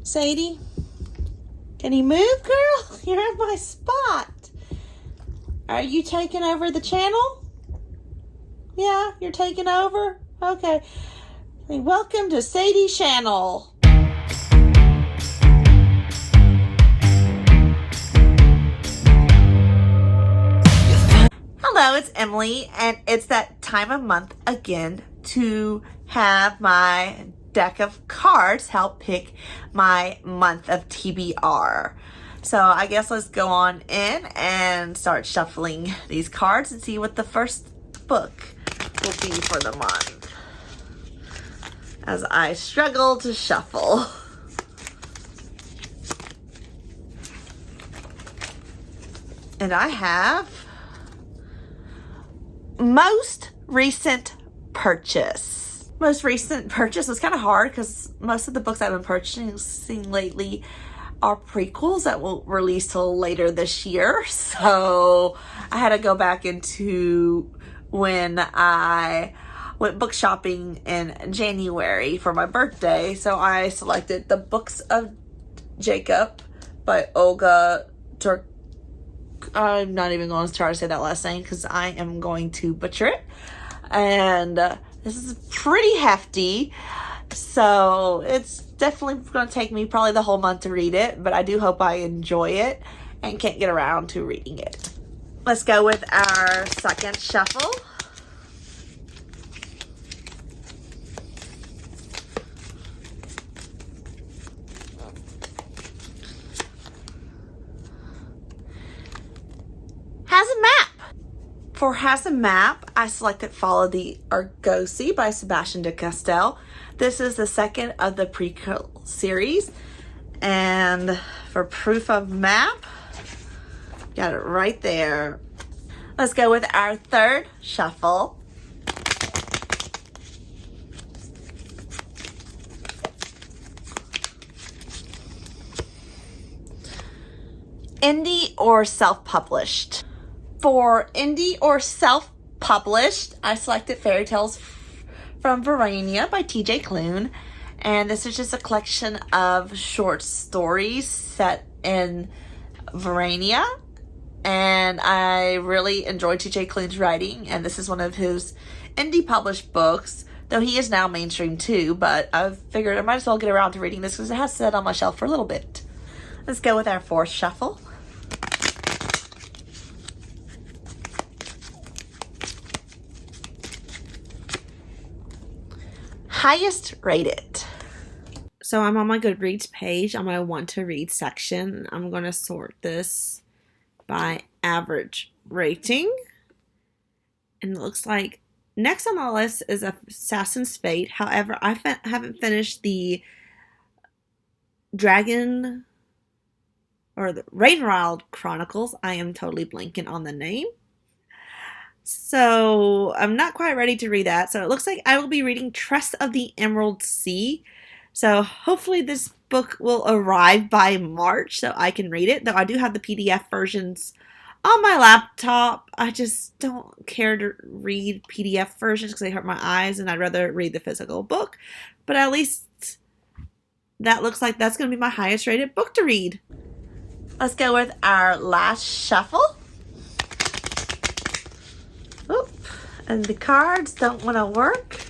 Sadie, can you move, girl? You're at my spot. Are you taking over the channel? Yeah, you're taking over? Okay. Welcome to Sadie's channel. Hello, it's Emily, and it's that time of month again to have my deck of cards help pick my month of TBR. So I guess let's go on in and start shuffling these cards and see what the first book will be for the month as I struggle to shuffle. And I have most recent purchase. Most recent purchase was kind of hard because most of the books I've been purchasing lately are prequels that will release till later this year. So I had to go back into when I went book shopping in January for my birthday. So I selected The Books of Jacob by Olga Turk. I'm not even going to try to say that last name because I am going to butcher it. And this is pretty hefty. So it's definitely going to take me probably the whole month to read it. But I do hope I enjoy it and can't get around to reading it. Let's go with our second shuffle. Has a map. For Has a Map, I selected Follow the Argosy by Sebastian de Castell. This is the second of the prequel series. And for Proof of Map, got it right there. Let's go with our third shuffle. Indie or self-published? For indie or self-published, I selected Fairy Tales from Verania by TJ Klune. And this is just a collection of short stories set in Verania. And I really enjoyed TJ Klune's writing. And this is one of his indie published books, though he is now mainstream too. But I figured I might as well get around to reading this because it has sat on my shelf for a little bit. Let's go with our fourth shuffle. Highest rated. So I'm on my Goodreads page on my want to read section. I'm going to sort this by average rating. And it looks like next on the list is Assassin's Fate. However, I haven't finished the Dragon or the Ravenwild Chronicles. I am totally blanking on the name. So I'm not quite ready to read that. So it looks like I will be reading Trust of the Emerald Sea. So hopefully this book will arrive by March so I can read it. Though I do have the PDF versions on my laptop. I just don't care to read PDF versions because they hurt my eyes and I'd rather read the physical book. But at least that looks like that's going to be my highest rated book to read. Let's go with our last shuffle. Oop, and the cards don't want to work.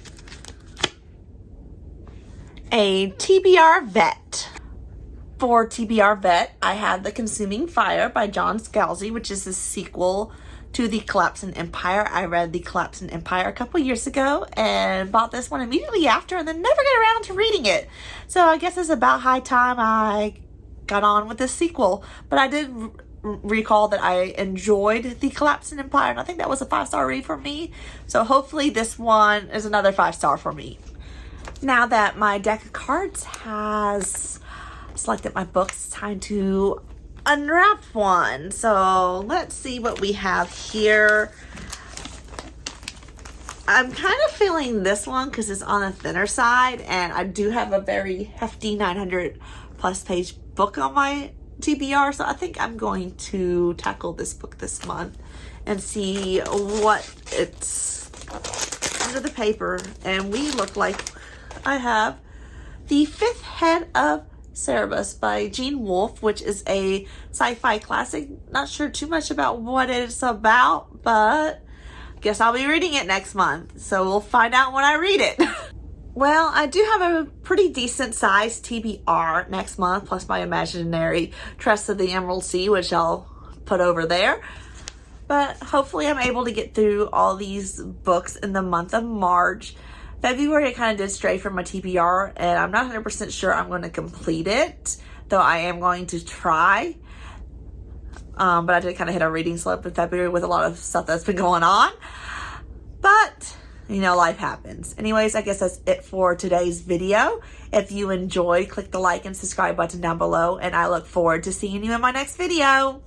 A TBR Vet. For TBR Vet, I had The Consuming Fire by John Scalzi, which is the sequel to The Collapsing Empire. I read The Collapsing Empire a couple years ago and bought this one immediately after and then never got around to reading it. So I guess it's about high time I got on with this sequel. But I did recall that I enjoyed The Collapsing Empire, and I think that was a 5-star read for me. So hopefully this one is another 5-star for me. Now that my deck of cards has selected my books, it's time to unwrap one. So let's see what we have here. I'm kind of feeling this one because it's on the thinner side, and I do have a very hefty 900 plus page book on my TBR, so I think I'm going to tackle this book this month and see what it's under the paper. And we look like I have the fifth head of Cerebus by Gene Wolfe, which is a sci-fi classic. Not sure too much about what it's about, but guess I'll be reading it next month. So we'll find out when I read it. Well, I do have a pretty decent sized TBR next month, plus my imaginary Trust of the Emerald Sea, which I'll put over there. But hopefully I'm able to get through all these books in the month of March. February, I kind of did stray from my TBR, and I'm not 100% sure I'm going to complete it, though I am going to try. But I did kind of hit a reading slump in February with a lot of stuff that's been going on. But, you know, life happens. Anyways, I guess that's it for today's video. If you enjoyed, click the like and subscribe button down below, and I look forward to seeing you in my next video.